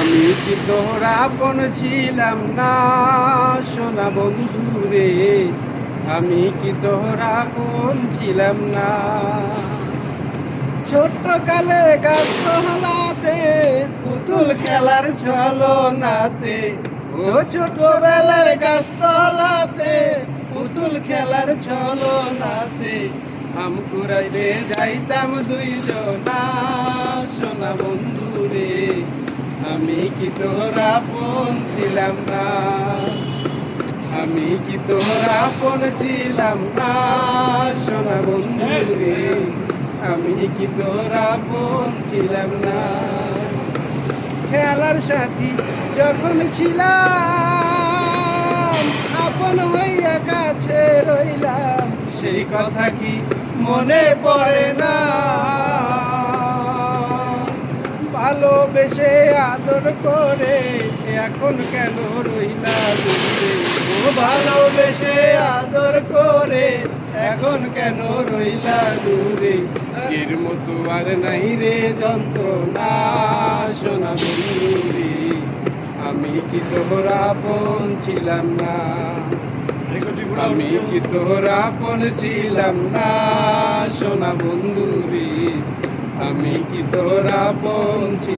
আমি কি তোর আপন ছিলাম না সোনা বন্ধু রে, আমি কি তোর আপন ছিলাম না। ছোট্ট কালে গাছতলাতে পুতুল খেলার ছলনাতে, ছোট বেলার গাছতলাতে পুতুল খেলার ছলনাতে আম কুড়াইতে যাইতাম দুইজনা সোনা বন্ধু রে, আমি কি তোর আপন ছিলাম না। আমি কি তোর আপন ছিলাম না সোনা বন্ধু রে, আমি কি তোর আপন ছিলাম না। খেলার সাথী যখন ছিলাম আপন হইয়া কাছে রইলাম, সেই কথা কি মনে পড়ে না। ভালোবেসে আদর করে এখন কেন রইলা দূরে, ও ভালোবেসে আদর করে এখন কেন রইলা দূরে। এর মতো আর নাই রে যন্ত্রণা সোনা বন্ধু রে, আমি কি তোর আপন ছিলাম না। আমি কি তোর আপন ছিলাম না সোনা বন্ধু রে, আমি কি তোর আপন